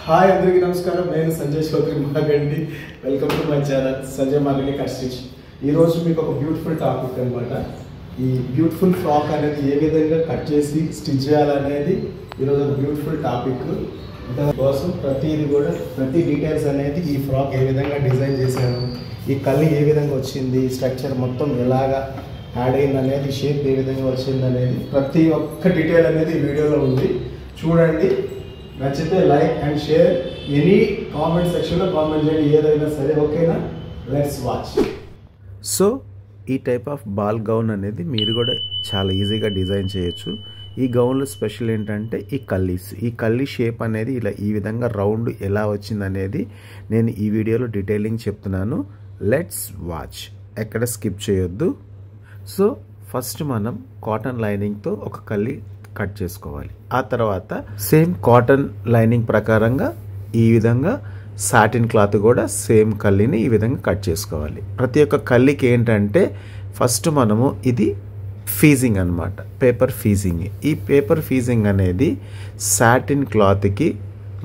Hi అందరికీ నమస్కారం. నేను Sanjay Chowdary Magandi. Welcome to my channel Sanjay Magandi cut stitch. ఈరోజు మీకు ఒక బ్యూటిఫుల్ టాపిక్ అనమాట. ఈ బ్యూటిఫుల్ ఫ్రాక్ అనేది ఏ విధంగా కట్ చేసి స్టిచ్ చేయాలనేది ఈరోజు ఒక బ్యూటిఫుల్ టాపిక్. దానికోసం ప్రతి డీటెయిల్స్ అనేది ఈ ఫ్రాక్ ఏ విధంగా డిజైన్ చేశాను, ఈ కళ్ళు ఏ విధంగా వచ్చింది, స్ట్రక్చర్ మొత్తం ఎలాగా యాడ్ అయింది అనేది, షేప్ ఏ విధంగా వచ్చింది అనేది ప్రతి ఒక్క డీటెయిల్ అనేది ఈ వీడియోలో ఉంది. చూడండి, నచ్చితే like and share. Any comment సెక్షన్లో కామెంట్ చేయండి, ఏదైనా సరే. ఓకేనా? Let's watch. సో ఈ టైప్ ఆఫ్ బాల్ గౌన్ అనేది మీరు కూడా చాలా ఈజీగా డిజైన్ చేయొచ్చు. ఈ గౌన్లో స్పెషల్ ఏంటంటే ఈ కల్లీ షేప్ అనేది ఇలా ఈ విధంగా రౌండ్ ఎలా వచ్చింది అనేది నేను ఈ వీడియోలో డీటెయిలింగ్ చెప్తున్నాను. లెట్స్ వాచ్, ఎక్కడ స్కిప్ చేయొద్దు. సో ఫస్ట్ మనం కాటన్ లైనింగ్తో ఒక కల్లీ కట్ చేసుకోవాలి. ఆ తర్వాత సేమ్ కాటన్ లైనింగ్ ప్రకారంగా ఈ విధంగా సాటిన్ క్లాత్ కూడా సేమ్ కల్లీని ఈ విధంగా కట్ చేసుకోవాలి. ప్రతి ఒక్క కల్లీకి ఏంటంటే ఫస్ట్ మనము ఇది ఫీజింగ్ అనమాట, పేపర్ ఫీజింగ్. ఈ పేపర్ ఫీజింగ్ అనేది సాటిన్ క్లాత్కి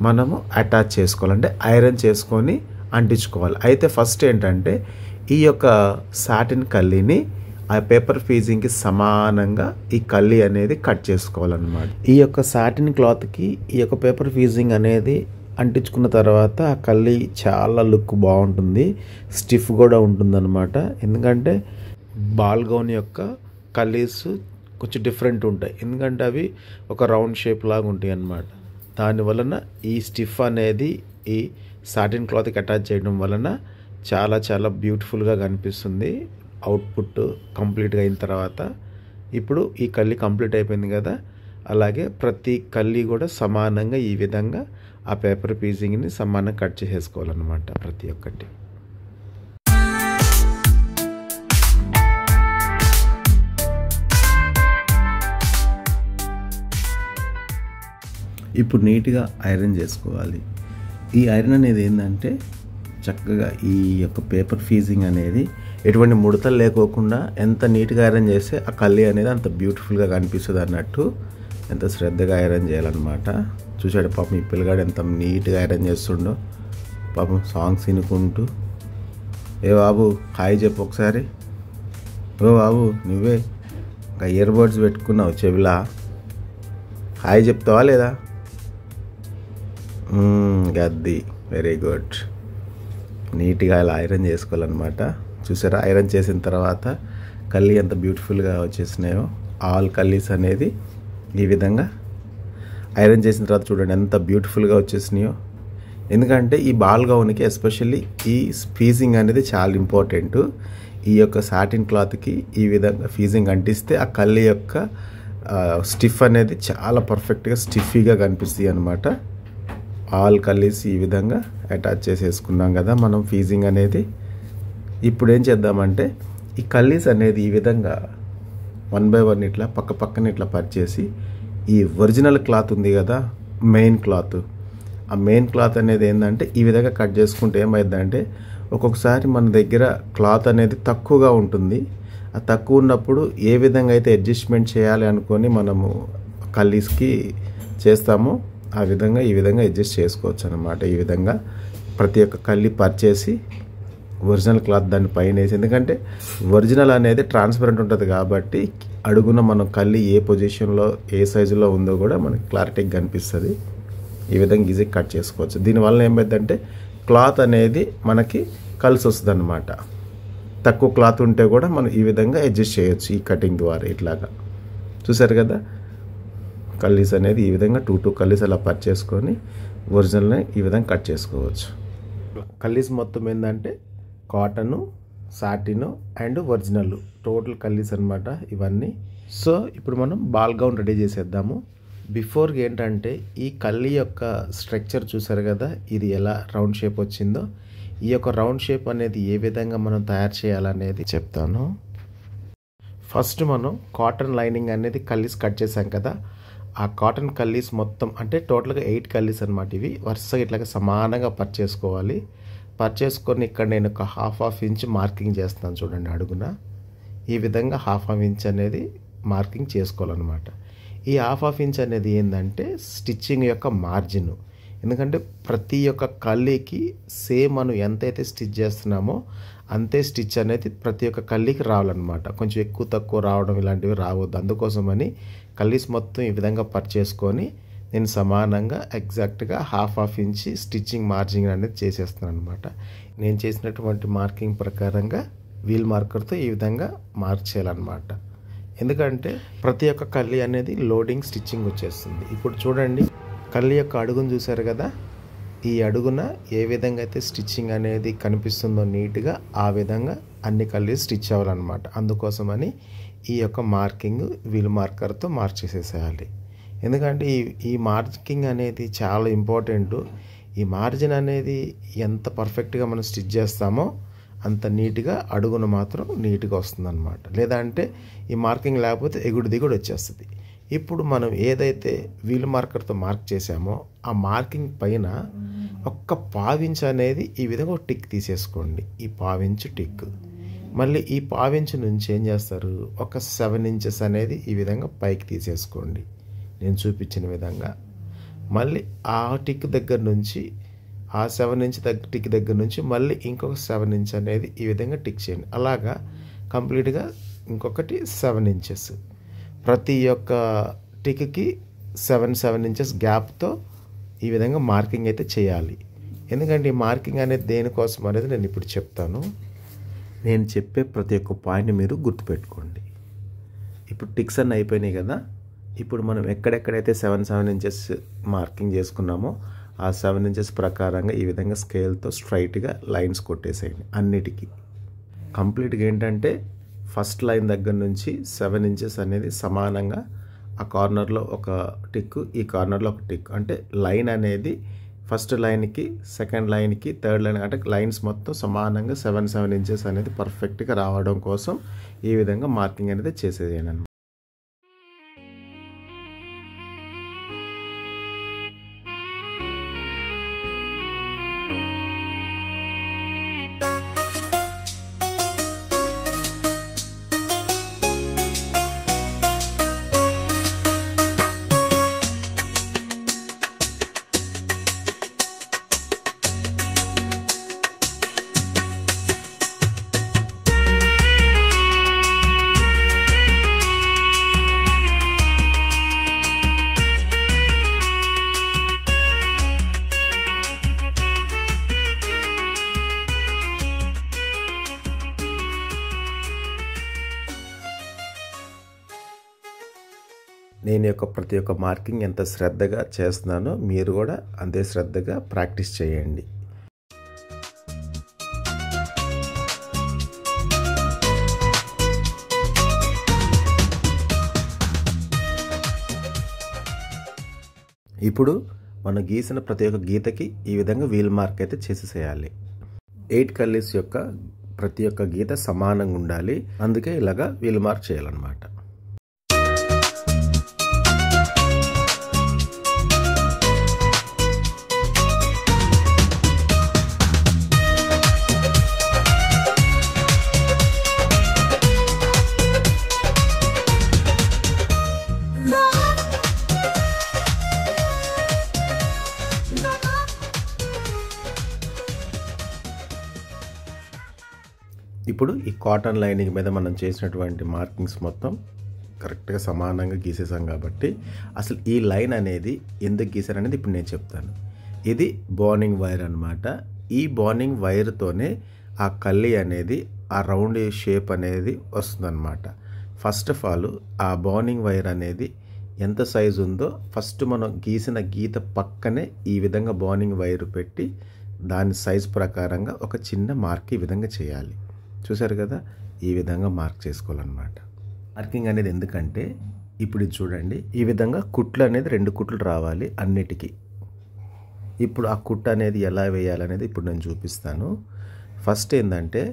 మనము అటాచ్ చేసుకోవాలి, అంటే ఐరన్ చేసుకొని అంటించుకోవాలి. అయితే ఫస్ట్ ఏంటంటే ఈ యొక్క సాటిన్ కల్లీని ఆ పేపర్ ఫీజింగ్కి సమానంగా ఈ కల్లీ అనేది కట్ చేసుకోవాలన్నమాట. ఈ యొక్క సాటిన్ క్లాత్కి ఈ యొక్క పేపర్ ఫీజింగ్ అనేది అంటించుకున్న తర్వాత ఆ కల్లీ చాలా లుక్ బాగుంటుంది, స్టిఫ్ కూడా ఉంటుందన్నమాట. ఎందుకంటే బాల్ గౌన్ యొక్క కల్లీస్ కొంచెం డిఫరెంట్ ఉంటాయి, ఎందుకంటే అవి ఒక రౌండ్ షేప్ లాగా ఉంటాయి అన్నమాట. దానివలన ఈ స్టిఫ్ అనేది ఈ సాటిన్ క్లాత్కి అటాచ్ చేయడం వలన చాలా చాలా బ్యూటిఫుల్గా కనిపిస్తుంది. అవుట్పుట్ కంప్లీట్గా అయిన తర్వాత ఇప్పుడు ఈ కల్లీ కంప్లీట్ అయిపోయింది కదా, అలాగే ప్రతి కల్లీ కూడా సమానంగా ఈ విధంగా ఆ పేపర్ పీసింగ్ని సమానంగా కట్ చేసేసుకోవాలన్నమాట ప్రతి ఒక్కటి. ఇప్పుడు నీట్గా ఐరన్ చేసుకోవాలి. ఈ ఐరన్ అనేది ఏంటంటే చక్కగా ఈ యొక్క పేపర్ ఫీజింగ్ అనేది ఎటువంటి ముడతలు లేకోకుండా ఎంత నీట్గా ఐరన్ చేస్తే ఆ కల్లీ అనేది అంత బ్యూటిఫుల్గా కనిపిస్తుంది అన్నట్టు ఎంత శ్రద్ధగా ఐరన్ చేయాలన్నమాట. చూసాడు పాపం ఈ పిల్లగాడు ఎంత నీట్గా ఐరన్ చేస్తుండో, పాపం సాంగ్స్ వినుకుంటూ. ఏ బాబు హాయ్ చెప్పు ఒకసారి. ఓ బాబు నువ్వే ఇంకా ఇయర్ బడ్స్ పెట్టుకున్నావు చెవిలా, హాయ్ చెప్తావా లేదా? గద్ది, వెరీ గుడ్. నీట్గా ఇలా ఐరన్ చేసుకోవాలన్నమాట. చూసారా, ఐరన్ చేసిన తర్వాత కల్లీ ఎంత బ్యూటిఫుల్గా వచ్చేసినాయో. ఆల్ కల్లీస్ అనేది ఈ విధంగా ఐరన్ చేసిన తర్వాత చూడండి ఎంత బ్యూటిఫుల్గా వచ్చేసినాయో. ఎందుకంటే ఈ బాల్ గౌన్కి ఎస్పెషల్లీ ఈ ఫీజింగ్ అనేది చాలా ఇంపార్టెంట్. ఈ యొక్క సాటిన్ క్లాత్కి ఈ విధంగా ఫీజింగ్ అంటిస్తే ఆ కల్లీ యొక్క స్టిఫ్ అనేది చాలా పర్ఫెక్ట్గా స్టిఫీగా కనిపిస్తాయి అన్నమాట. ఆల్ కల్లీస్ ఈ విధంగా అటాచ్ చేసేసుకున్నాం కదా మనం ఫీజింగ్ అనేది. ఇప్పుడు ఏం చేద్దామంటే ఈ కల్లీస్ అనేది ఈ విధంగా 1 by 1 ఇట్లా పక్క పక్కన ఇట్లా పరిచేసి ఈ ఒరిజినల్ క్లాత్ ఉంది కదా, మెయిన్ క్లాత్, ఆ మెయిన్ క్లాత్ అనేది ఏంటంటే ఈ విధంగా కట్ చేసుకుంటే ఏమైందంటే ఒక్కొక్కసారి మన దగ్గర క్లాత్ అనేది తక్కువగా ఉంటుంది. ఆ తక్కువ ఉన్నప్పుడు ఏ విధంగా అయితే అడ్జస్ట్మెంట్ చేయాలి అనుకొని మనము కల్లీస్కి చేస్తామో ఆ విధంగా ఈ విధంగా అడ్జస్ట్ చేసుకోవచ్చు అన్నమాట. ఈ విధంగా ప్రతి ఒక్క కల్లీ పరిచేసి ఒరిజినల్ క్లాత్ దాన్ని పైన వేసి, ఎందుకంటే ఒరిజినల్ అనేది ట్రాన్స్పరెంట్ ఉంటుంది కాబట్టి అడుగున మనం కల్లీ ఏ పొజిషన్లో ఏ సైజులో ఉందో కూడా మనకి క్లారిటీగా కనిపిస్తుంది. ఈ విధంగా ఈజీగా కట్ చేసుకోవచ్చు. దీనివల్ల ఏమైందంటే క్లాత్ అనేది మనకి కలిసి వస్తుంది అన్నమాట. తక్కువ క్లాత్ ఉంటే కూడా మనం ఈ విధంగా అడ్జస్ట్ చేయొచ్చు ఈ కటింగ్ ద్వారా. ఇట్లాగా చూసారు కదా, కల్లీస్ అనేది ఈ విధంగా 2 కల్లీస్ అలా పర్చేసుకొని చేసుకొని ఒరిజినల్ని ఈ విధంగా కట్ చేసుకోవచ్చు. కల్లీస్ మొత్తం ఏంటంటే cotton, సాటిను and original total Kallis అనమాట ఇవన్నీ. సో ఇప్పుడు మనం బాల్ గౌన్ రెడీ చేసేద్దాము. బిఫోర్ ఏంటంటే ఈ కల్లీ యొక్క స్ట్రక్చర్ చూసారు కదా, ఇది ఎలా రౌండ్ షేప్ వచ్చిందో. ఈ యొక్క రౌండ్ షేప్ అనేది ఏ విధంగా మనం తయారు చేయాలనేది చెప్తాను. ఫస్ట్ మనం కాటన్ లైనింగ్ అనేది కల్లీస్ కట్ చేసాం కదా, ఆ కాటన్ కల్లీస్ మొత్తం అంటే టోటల్గా 8 కల్లీస్ అనమాట. ఇవి వరుసగా ఇట్లాగా సమానంగా పర్చేసుకోవాలి. పర్చేసుకొని ఇక్కడ నేను ఒక హాఫ్ ఇంచ్ మార్కింగ్ చేస్తాను చూడండి అడుగున. ఈ విధంగా హాఫ్ ఇంచ్ అనేది మార్కింగ్ చేసుకోవాలన్నమాట. ఈ హాఫ్ ఇంచ్ అనేది ఏంటంటే స్టిచ్చింగ్ యొక్క మార్జిన్. ఎందుకంటే ప్రతి ఒక్క కల్లీకి సేమ్ మనం ఎంతైతే స్టిచ్ చేస్తున్నామో అంతే స్టిచ్ అనేది ప్రతి ఒక్క కల్లీకి రావాలన్నమాట. కొంచెం ఎక్కువ తక్కువ రావడం ఇలాంటివి రావద్దు. అందుకోసమని కల్లీస్ మొత్తం ఈ విధంగా చేసుకొని నేను సమానంగా ఎగ్జాక్ట్గా హాఫ్ ఇంచి స్టిచ్చింగ్ మార్జింగ్ అనేది చేసేస్తున్నాను అనమాట. నేను చేసినటువంటి మార్కింగ్ ప్రకారంగా వీల్ మార్కర్తో ఈ విధంగా మార్క్ చేయాలన్నమాట. ఎందుకంటే ప్రతి ఒక్క కల్లీ అనేది లోడింగ్ స్టిచ్చింగ్ వచ్చేస్తుంది. ఇప్పుడు చూడండి, కల్లీ యొక్క అడుగును చూసారు కదా, ఈ అడుగున ఏ విధంగా అయితే స్టిచ్చింగ్ అనేది కనిపిస్తుందో నీట్గా ఆ విధంగా అన్ని కల్లీస్ స్టిచ్ అవ్వాలన్నమాట. అందుకోసమని ఈ యొక్క మార్కింగ్ వీల్ మార్కర్తో మార్క్ చేసేసేయాలి. ఎందుకంటే ఈ మార్కింగ్ అనేది చాలా ఇంపార్టెంట్. ఈ మార్జిన్ అనేది ఎంత పర్ఫెక్ట్గా మనం స్టిచ్ చేస్తామో అంత నీట్గా అడుగును మాత్రం నీట్గా వస్తుందన్నమాట. లేదా అంటే ఈ మార్కింగ్ లేకపోతే ఎగుడు దిగుడు వచ్చేస్తుంది. ఇప్పుడు మనం ఏదైతే వీల్ మార్కర్తో మార్క్ చేసామో ఆ మార్కింగ్ పైన ఒక్క పావించ్ అనేది ఈ విధంగా ఒక టిక్ తీసేసుకోండి. ఈ పావించ్ టిక్. మళ్ళీ ఈ పావించ్ నుంచి ఏం చేస్తారు, ఒక 7 ఇంచెస్ అనేది ఈ విధంగా పైకి తీసేసుకోండి నేను చూపించిన విధంగా. మళ్ళీ ఆ టిక్ దగ్గర నుంచి ఆ 7 ఇంచ్ టిక్ దగ్గర నుంచి మళ్ళీ ఇంకొక 7 ఇంచ్ అనేది ఈ విధంగా టిక్ చేయండి. అలాగా కంప్లీట్గా ఇంకొకటి 7 ఇంచెస్. ప్రతి ఒక్క టిక్కి 7 ఇంచెస్ గ్యాప్తో ఈ విధంగా మార్కింగ్ అయితే చేయాలి. ఎందుకంటే ఈ మార్కింగ్ అనేది దేనికోసం అనేది నేను ఇప్పుడు చెప్తాను. నేను చెప్పే ప్రతి ఒక్క పాయింట్ని మీరు గుర్తుపెట్టుకోండి. ఇప్పుడు టిక్స్ అన్నీ అయిపోయినాయి కదా. ఇప్పుడు మనం ఎక్కడెక్కడైతే 7 ఇంచెస్ మార్కింగ్ చేసుకున్నామో ఆ 7 ఇంచెస్ ప్రకారంగా ఈ విధంగా స్కేల్తో స్ట్రైట్గా లైన్స్ కొట్టేసేయండి అన్నిటికీ. కంప్లీట్గా ఏంటంటే ఫస్ట్ లైన్ దగ్గర నుంచి 7 ఇంచెస్ అనేది సమానంగా ఆ కార్నర్లో ఒక టిక్, ఈ కార్నర్లో ఒక టిక్, అంటే లైన్ అనేది ఫస్ట్ లైన్కి, సెకండ్ లైన్కి, థర్డ్ లైన్ అంటే లైన్స్ మొత్తం సమానంగా 7 ఇంచెస్ అనేది పర్ఫెక్ట్గా రావడం కోసం ఈ విధంగా మార్కింగ్ అనేది చేసేయండి అన్నమాట. నేను యొక్క ప్రతి ఒక్క మార్కింగ్ ఎంత శ్రద్ధగా చేస్తున్నానో మీరు కూడా అంతే శ్రద్ధగా ప్రాక్టీస్ చేయండి. ఇప్పుడు మనం గీసిన ప్రతి ఒక్క గీతకి ఈ విధంగా వీల్ మార్క్ అయితే చేసేసేయాలి. 8 కల్లీస్ యొక్క ప్రతి ఒక్క గీత సమానంగా ఉండాలి. అందుకే ఇలాగా వీల్ మార్క్ చేయాలన్నమాట. ఇప్పుడు ఈ కాటన్ లైనింగ్ మీద మనం చేసినటువంటి మార్కింగ్స్ మొత్తం కరెక్ట్గా సమానంగా గీసేసాం కాబట్టి అసలు ఈ లైన్ అనేది ఎందుకు గీసారనేది ఇప్పుడు నేను చెప్తాను. ఇది బార్నింగ్ వైర్ అనమాట. ఈ బార్నింగ్ వైర్తోనే ఆ కల్లీ అనేది ఆ రౌండ్ షేప్ అనేది వస్తుందన్నమాట. ఫస్ట్ ఆఫ్ ఆల్ ఆ బార్నింగ్ వైర్ అనేది ఎంత సైజు ఉందో ఫస్ట్ మనం గీసిన గీత పక్కనే ఈ విధంగా బార్నింగ్ వైర్ పెట్టి దాని సైజ్ ప్రకారంగా ఒక చిన్న మార్క్ ఈ విధంగా చేయాలి. చూసారు కదా, ఈ విధంగా మార్క్ చేసుకోవాలన్నమాట. మార్కింగ్ అనేది ఎందుకంటే ఇప్పుడు ఇది చూడండి, ఈ విధంగా కుట్లు అనేది 2 కుట్లు రావాలి అన్నిటికీ. ఇప్పుడు ఆ కుట్టు అనేది ఎలా వేయాలనేది ఇప్పుడు నేను చూపిస్తాను. ఫస్ట్ ఏంటంటే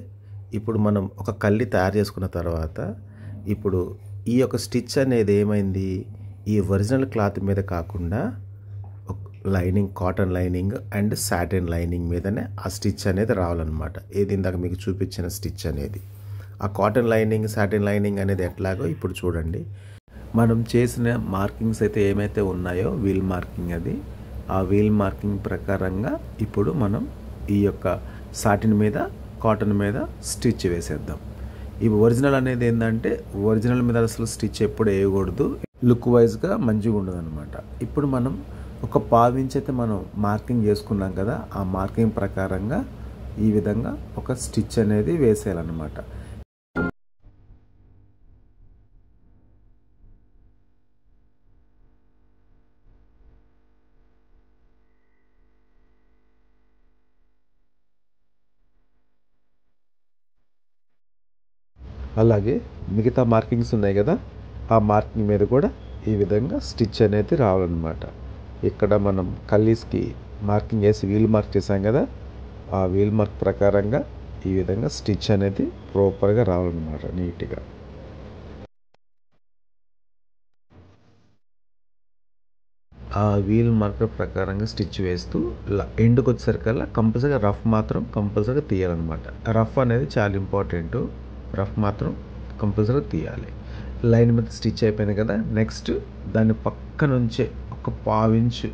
ఇప్పుడు మనం ఒక కల్లి తయారు చేసుకున్న తర్వాత ఇప్పుడు ఈ యొక్క స్టిచ్ అనేది ఏమైంది, ఈ ఒరిజినల్ క్లాత్ మీద కాకుండా lining, cotton lining and satin lining మీదనే ఆ స్టిచ్ అనేది రావాలన్నమాట. ఏది ఇందాక మీకు చూపించిన స్టిచ్ అనేది. ఆ కాటన్ లైనింగ్, సాటిన్ లైనింగ్ అనేది ఎట్లాగో ఇప్పుడు చూడండి. మనం చేసిన మార్కింగ్స్ అయితే ఏమైతే ఉన్నాయో వీల్ మార్కింగ్ అది ఆ వీల్ మార్కింగ్ ప్రకారంగా ఇప్పుడు మనం ఈ యొక్క సాటిన్ మీద కాటన్ మీద స్టిచ్ వేసేద్దాం. ఈ ఒరిజినల్ అనేది ఏంటంటే ఒరిజినల్ మీద అసలు స్టిచ్ ఎప్పుడు వేయకూడదు, లుక్ వైజ్గా మంచిగా ఉండదు అనమాట. ఇప్పుడు మనం ఒక పావించి అయితే మనం మార్కింగ్ చేసుకున్నాం కదా, ఆ మార్కింగ్ ప్రకారంగా ఈ విధంగా ఒక స్టిచ్ అనేది వేసేయాలన్నమాట. అలాగే మిగతా మార్కింగ్స్ ఉన్నాయి కదా, ఆ మార్కింగ్ మీద కూడా ఈ విధంగా స్టిచ్ అనేది రావాలన్నమాట. ఇక్కడ మనం కల్లీస్కి మార్కింగ్ వేసి వీల్ మార్క్ చేసాం కదా, ఆ వీల్ మార్క్ ప్రకారంగా ఈ విధంగా స్టిచ్ అనేది ప్రాపర్గా రావాలన్నమాట నీట్గా. ఆ వీల్ మార్కర్ ప్రకారంగా స్టిచ్ వేస్తూ ఎండ్కి వచ్చేసరికల్లా కంపల్సరీగా రఫ్ మాత్రం కంపల్సరీగా తీయాలన్నమాట. రఫ్ అనేది చాలా ఇంపార్టెంట్, రఫ్ మాత్రం కంపల్సరీగా తీయాలి. లైన్ మీద స్టిచ్ అయిపోయింది కదా, నెక్స్ట్ దాని పక్క నుంచే ఒక పావించు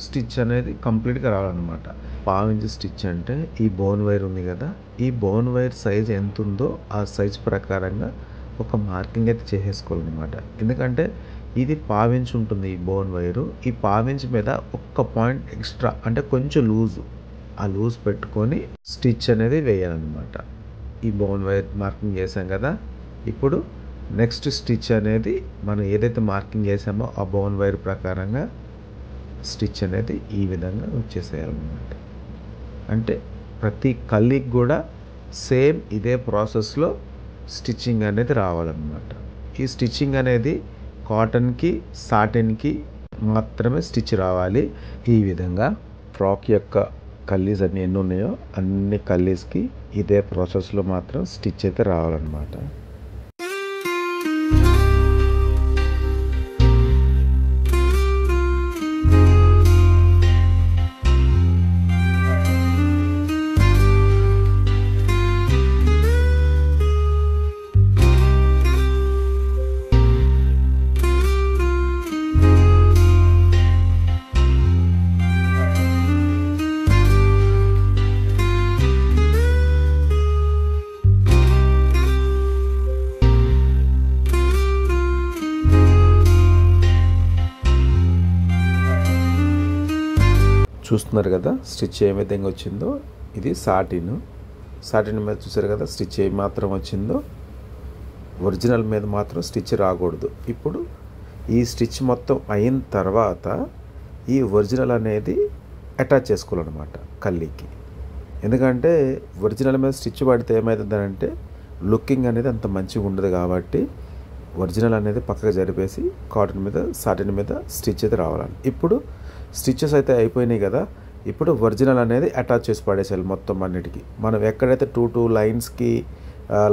స్టిచ్ అనేది కంప్లీట్గా రావాలన్నమాట. పావించు స్టిచ్ అంటే ఈ బోన్ వైర్ ఉంది కదా, ఈ బోన్ వైర్ సైజ్ ఎంత ఉందో ఆ సైజ్ ప్రకారంగా ఒక మార్కింగ్ అయితే చేసేసుకోవాలన్నమాట. ఎందుకంటే ఇది పావించి ఉంటుంది ఈ బోన్ వైరు, ఈ పావించి మీద ఒక్క పాయింట్ ఎక్స్ట్రా అంటే కొంచెం లూజు, ఆ లూజ్ పెట్టుకొని స్టిచ్ అనేది వేయాలన్నమాట. ఈ బోన్ వైర్ మార్కింగ్ చేసాం కదా, ఇప్పుడు నెక్స్ట్ స్టిచ్ అనేది మనం ఏదైతే మార్కింగ్ చేసామో ఆ బోన్ వైర్ ప్రకారంగా స్టిచ్ అనేది ఈ విధంగా వచ్చేసేయాలన్నమాట. అంటే ప్రతి కల్లీకి కూడా సేమ్ ఇదే ప్రాసెస్లో స్టిచ్చింగ్ అనేది రావాలన్నమాట. ఈ స్టిచ్చింగ్ అనేది కాటన్కి సాటిన్కి మాత్రమే స్టిచ్ రావాలి. ఈ విధంగా ఫ్రాక్ యొక్క కల్లీస్ అన్ని ఎన్ని ఉన్నాయో అన్ని కల్లీస్కి ఇదే ప్రాసెస్లో మాత్రం స్టిచ్ అయితే రావాలన్నమాట. చూస్తున్నారు కదా స్టిచ్ ఏ విధంగా వచ్చిందో. ఇది సాటిన్ మీద చూసారు కదా స్టిచ్ ఏ మాత్రం వచ్చిందో, ఒరిజినల్ మీద మాత్రం స్టిచ్ రాకూడదు. ఇప్పుడు ఈ స్టిచ్ మొత్తం అయిన తర్వాత ఈ ఒరిజినల్ అనేది అటాచ్ చేసుకోవాలన్నమాట కల్లీకి. ఎందుకంటే ఒరిజినల్ మీద స్టిచ్ పడితే ఏమవుతుందంటే లుకింగ్ అనేది అంత మంచిగా ఉండదు, కాబట్టి ఒరిజినల్ అనేది పక్కగా జరిపేసి కాటన్ మీద సాటిన్ మీద స్టిచ్ అయితే రావాలి. ఇప్పుడు స్టిచెస్ అయితే అయిపోయినాయి కదా, ఇప్పుడు ఒరిజినల్ అనేది అటాచ్ చేసి పడేసేయాలి మొత్తం అన్నిటికీ. మనం ఎక్కడైతే టూ లైన్స్కి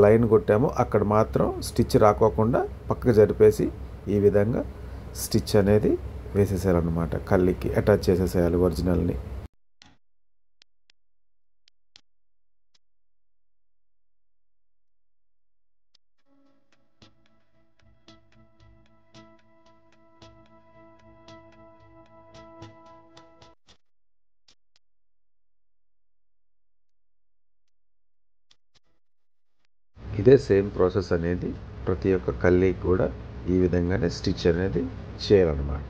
లైన్ కొట్టామో అక్కడ మాత్రం స్టిచ్ రాకోకుండా పక్కకు జరిపేసి ఈ విధంగా స్టిచ్ అనేది వేసేసేయాలన్నమాట. కల్లీకి అటాచ్ చేసేసేయాలి ఒరిజినల్ని. ఇదే సేమ్ ప్రాసెస్ అనేది ప్రతి ఒక్క కల్లీకి కూడా ఈ విధంగానే స్టిచ్ అనేది చేయాలన్నమాట.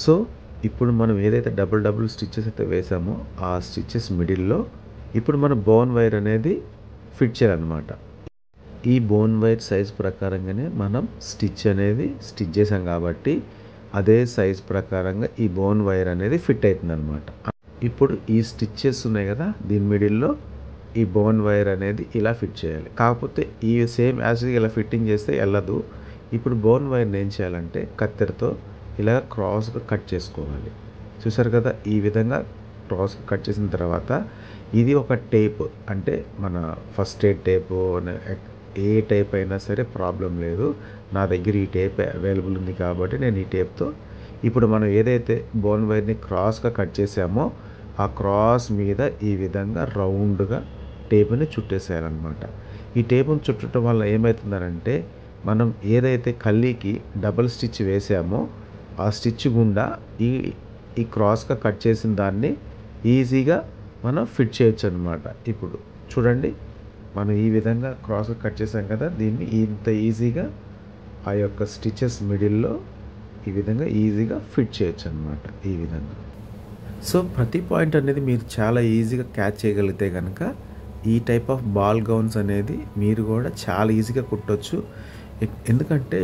సో ఇప్పుడు మనం ఏదైతే డబుల్ స్టిచెస్ అయితే వేసామో ఆ స్టిచెస్ మిడిల్లో ఇప్పుడు మన బోన్ వైర్ అనేది ఫిట్ చేయాలన్నమాట. ఈ బోన్ వైర్ సైజ్ ప్రకారంగానే మనం స్టిచ్ చేసాం కాబట్టి అదే సైజ్ ప్రకారంగా ఈ బోన్ వైర్ అనేది ఫిట్ అవుతుంది అనమాట. ఇప్పుడు ఈ స్టిచెస్ ఉన్నాయి కదా, దీని మిడిల్లో ఈ బోన్ వైర్ అనేది ఇలా ఫిట్ చేయాలి. కాకపోతే ఈ సేమ్ యాజ్ ఇలా ఫిట్టింగ్ చేస్తే వెళ్ళదు. ఇప్పుడు బోన్ వైర్ని ఏం చేయాలంటే కత్తెరతో ఇలా క్రాస్గా కట్ చేసుకోవాలి. చూసారు కదా, ఈ విధంగా క్రాస్గా కట్ చేసిన తర్వాత ఇది ఒక టేప్, అంటే మన ఫస్ట్ ఎయిడ్ టేపు ఏ టేప్ అయినా సరే ప్రాబ్లం లేదు, నా దగ్గర ఈ టేప్ అవైలబుల్ ఉంది కాబట్టి నేను ఈ టేప్తో ఇప్పుడు మనం ఏదైతే బోన్ వైర్ని క్రాస్గా కట్ చేసామో ఆ క్రాస్ మీద ఈ విధంగా రౌండ్గా టేపుని చుట్టేసేయాలన్నమాట. ఈ టేపుని చుట్టడం వల్ల ఏమవుతుందనంటే మనం ఏదైతే కల్లీకి డబల్ స్టిచ్ వేసామో ఆ స్టిచ్ గుండా ఈ ఈ క్రాస్గా కట్ చేసిన దాన్ని ఈజీగా మనం ఫిట్ చేయొచ్చు అనమాట. ఇప్పుడు చూడండి, మనం ఈ విధంగా క్రాస్గా కట్ చేసాం కదా, దీన్ని ఇంత ఈజీగా ఆ యొక్క స్టిచెస్ మిడిల్లో ఈ విధంగా ఈజీగా ఫిట్ చేయొచ్చు అనమాట. ఈ విధంగా సో ప్రతి పాయింట్ అనేది మీరు చాలా ఈజీగా క్యాచ్ చేయగలిగితే కనుక ఈ టైప్ ఆఫ్ బాల్ గౌన్స్ అనేది మీరు కూడా చాలా ఈజీగా కుట్టొచ్చు. ఎందుకంటే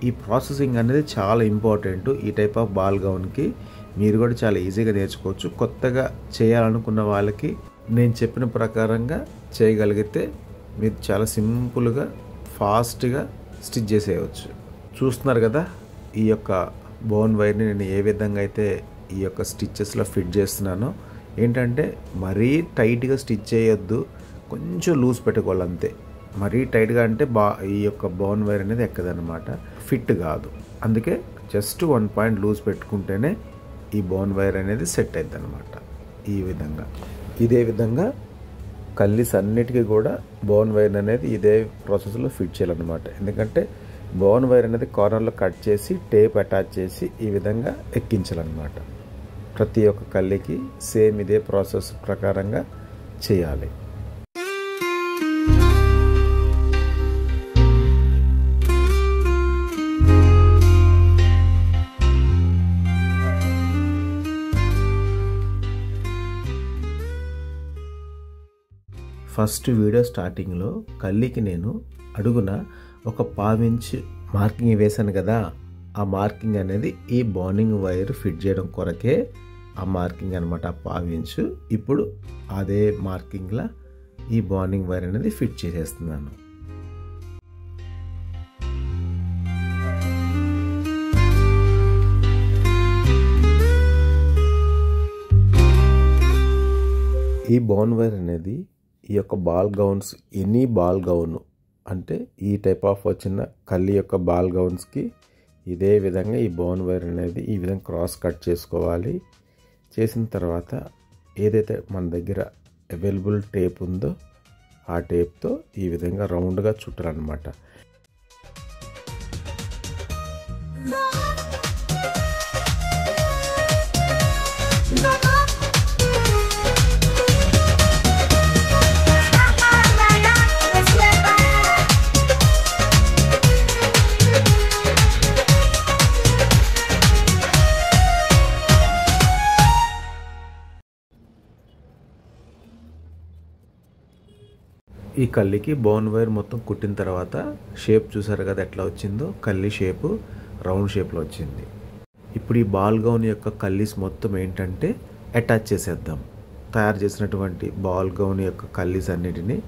ఈ ప్రాసెసింగ్ అనేది చాలా ఇంపార్టెంట్. ఈ టైప్ ఆఫ్ బాల్ గౌన్కి మీరు కూడా చాలా ఈజీగా నేర్చుకోవచ్చు. కొత్తగా చేయాలనుకున్న వాళ్ళకి నేను చెప్పిన ప్రకారంగా చేయగలిగితే మీరు చాలా సింపుల్గా ఫాస్ట్గా స్టిచ్ చేసేయవచ్చు. చూస్తున్నారు కదా, ఈ యొక్క బోన్ వైర్ని నేను ఏ విధంగా అయితే ఈ యొక్క స్టిచ్చెస్లో ఫిట్ చేస్తున్నానో. ఏంటంటే మరీ టైట్గా స్టిచ్ చేయొద్దు, కొంచెం లూజ్ పెట్టుకోవాలి అంతే. మరీ టైట్గా అంటే ఈ యొక్క బోన్ వైర్ అనేది ఎక్కదనమాట, ఫిట్ కాదు. అందుకే జస్ట్ 1 పాయింట్ లూజ్ పెట్టుకుంటేనే ఈ బోన్ వైర్ అనేది సెట్ అవుతుంది అనమాట. ఈ విధంగా ఇదే విధంగా కల్లీస్ అన్నిటికీ కూడా బోన్ వైర్ అనేది ఇదే ప్రాసెస్లో ఫిట్ చేయాలన్నమాట. ఎందుకంటే బోన్ వైర్ అనేది కార్నర్లో కట్ చేసి టేప్ అటాచ్ చేసి ఈ విధంగా ఎక్కించాలన్నమాట. ప్రతి ఒక్క కల్లీకి సేమ్ ఇదే ప్రాసెస్ ప్రకారంగా చేయాలి. ఫస్ట్ వీడియో స్టార్టింగ్లో కల్లీకి నేను అడుగున ఒక 1/4 ఇంచ్ మార్కింగ్ వేశాను కదా, ఆ మార్కింగ్ అనేది ఈ బోనింగ్ వైర్ ఫిట్ చేయడం కొరకే ఆ మార్కింగ్ అనమాట, ఆ 1/4 ఇంచు. ఇప్పుడు అదే మార్కింగ్లా ఈ బోనింగ్ వైర్ అనేది ఫిట్ చేసేస్తున్నాను. ఈ బోన్ వైర్ అనేది ఈ యొక్క ball gowns, any ball gown అంటే ఈ టైప్ ఆఫ్ వచ్చిన కల్లి యొక్క బాల్ గౌన్స్కి ఇదే విధంగా ఈ బోన్ వైర్ అనేది ఈ విధంగా క్రాస్ కట్ చేసుకోవాలి. చేసిన తర్వాత ఏదైతే మన దగ్గర అవైలబుల్ టేప్ ఉందో ఆ టేప్తో ఈ విధంగా రౌండ్గా చుట్టాలన్నమాట. ఈ కల్లీకి బోన్ వైర్ మొత్తం కుట్టిన తర్వాత షేప్ చూసారు కదా ఎట్లా వచ్చిందో, కల్లీ షేపు రౌండ్ షేప్లో వచ్చింది. ఇప్పుడు ఈ బాల్ గౌన్ యొక్క కల్లీస్ మొత్తం ఏంటంటే అటాచ్ చేసేద్దాం. తయారు చేసినటువంటి బాల్ గౌన్ యొక్క కల్లీస్ అన్నిటిని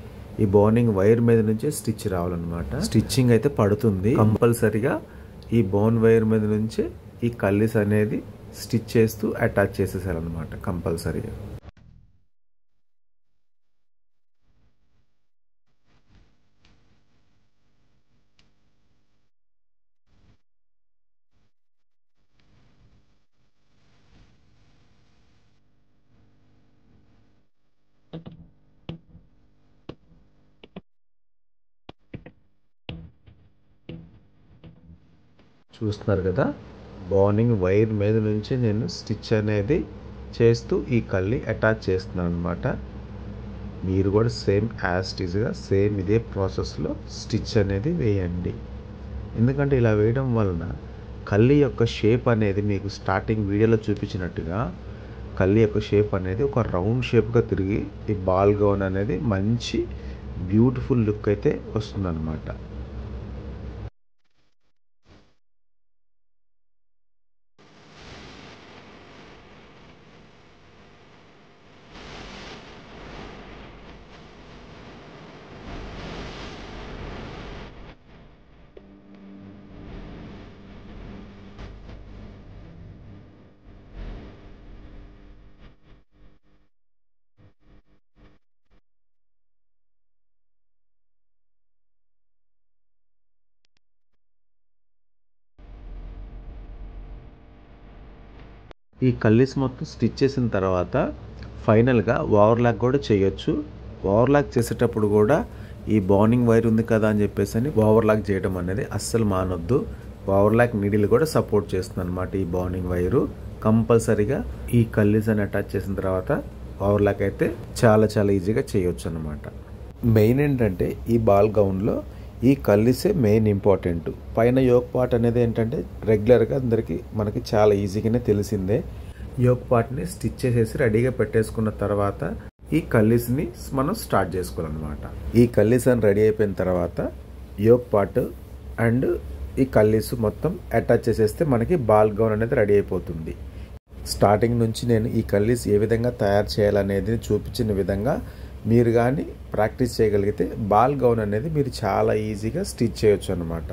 ఈ బోనింగ్ వైర్ మీద నుంచే స్టిచ్ రావాలన్నమాట. స్టిచ్చింగ్ అయితే పడుతుంది కంపల్సరిగా. ఈ బోన్ వైర్ మీద నుంచే ఈ కల్లీస్ అనేది స్టిచ్ చేస్తూ అటాచ్ చేసేసారనమాట కంపల్సరిగా. చూస్తున్నారు కదా, బోనింగ్ వైర్ మీద నుంచి నేను స్టిచ్ అనేది చేస్తూ ఈ కల్లి అటాచ్ చేస్తున్నాను అనమాట. మీరు కూడా సేమ్ యాజ్ టీజ్గా సేమ్ ఇదే ప్రాసెస్లో స్టిచ్ అనేది వేయండి. ఎందుకంటే ఇలా వేయడం వలన కల్లి యొక్క షేప్ అనేది మీకు స్టార్టింగ్ వీడియోలో చూపించినట్టుగా కల్లి యొక్క షేప్ అనేది ఒక రౌండ్ షేప్గా తిరిగి ఈ బాల్ గౌన్ అనేది మంచి బ్యూటిఫుల్ లుక్ అయితే వస్తుందన్నమాట. ఈ కల్లీస్ మొత్తం స్టిచ్ చేసిన తర్వాత ఫైనల్గా ఓవర్లాక్ కూడా చేయొచ్చు. ఓవర్లాక్ చేసేటప్పుడు కూడా ఈ బౌండింగ్ వైర్ ఉంది కదా అని చెప్పేసి ఓవర్లాక్ చేయడం అనేది అస్సలు మానొద్దు. ఓవర్లాక్ నీడిల్ కూడా సపోర్ట్ చేస్తుంది అనమాట. ఈ బౌండింగ్ వైరు కంపల్సరీగా ఈ కల్లీస్ అని అటాచ్ చేసిన తర్వాత ఓవర్లాక్ అయితే చాలా చాలా ఈజీగా చేయొచ్చు అనమాట. మెయిన్ ఏంటంటే ఈ బాల్ గౌన్లో ఈ కల్లీసే మెయిన్ ఇంపార్టెంట్. పైన యోక్ పార్ట్ అనేది ఏంటంటే రెగ్యులర్గా అందరికీ మనకి చాలా ఈజీగానే తెలిసిందే. యోక్ పార్ట్ని స్టిచ్ చేసేసి రెడీగా పెట్టేసుకున్న తర్వాత ఈ కల్లీస్ని మనం స్టార్ట్ చేసుకోవాలన్నమాట. ఈ కల్లీస్ అని రెడీ అయిపోయిన తర్వాత యోక్ పార్ట్ అండ్ ఈ కల్లీస్ మొత్తం అటాచ్ చేసేస్తే మనకి బాల్ గౌన్ అనేది రెడీ అయిపోతుంది. స్టార్టింగ్ నుంచి నేను ఈ కల్లీస్ ఏ విధంగా తయారు చేయాలనేది చూపించిన విధంగా మీరు కానీ ప్రాక్టీస్ చేయగలిగితే బాల్ గౌన్ అనేది మీరు చాలా ఈజీగా స్టిచ్ చేయొచ్చు అనమాట.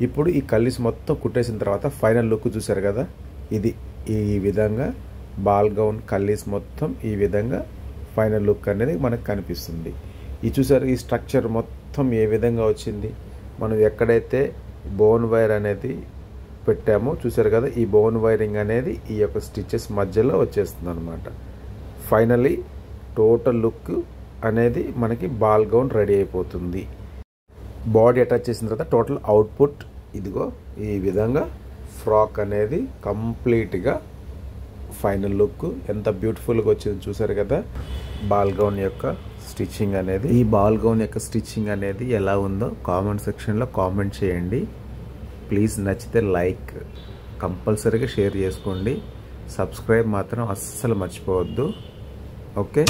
ఇప్పుడు ఈ కల్లీస్ మొత్తం కుట్టేసిన తర్వాత ఫైనల్ లుక్ చూసారు కదా, ఇది ఈ విధంగా బాల్ గౌన్ కల్లీస్ మొత్తం ఈ విధంగా ఫైనల్ లుక్ అనేది మనకు కనిపిస్తుంది. ఇది చూసారు, ఈ స్ట్రక్చర్ మొత్తం ఏ విధంగా వచ్చింది. మనం ఎక్కడైతే బోన్ వైర్ అనేది పెట్టామో చూసారు కదా, ఈ బోన్ వైరింగ్ అనేది ఈ యొక్క స్టిచెస్ మధ్యలో వచ్చేస్తుంది అనమాట. ఫైనలీ టోటల్ లుక్ అనేది మనకి బాల్ గౌన్ రెడీ అయిపోతుంది. బాడీ అటాచ్ చేసిన తర్వాత టోటల్ అవుట్పుట్ ఇదిగో ఈ విధంగా ఫ్రాక్ అనేది కంప్లీట్గా ఫైనల్ లుక్ ఎంత బ్యూటిఫుల్గా వచ్చింది చూసారు కదా. బాల్ గౌన్ యొక్క స్టిచ్చింగ్ అనేది, ఈ బాల్ గౌన్ యొక్క స్టిచ్చింగ్ అనేది ఎలా ఉందో కామెంట్ సెక్షన్లో కామెంట్ చేయండి. ప్లీజ్ నచ్చితే లైక్ కంపల్సరీగా షేర్ చేసుకోండి. సబ్స్క్రైబ్ మాత్రం అస్సలు మర్చిపోవద్దు. ఓకే.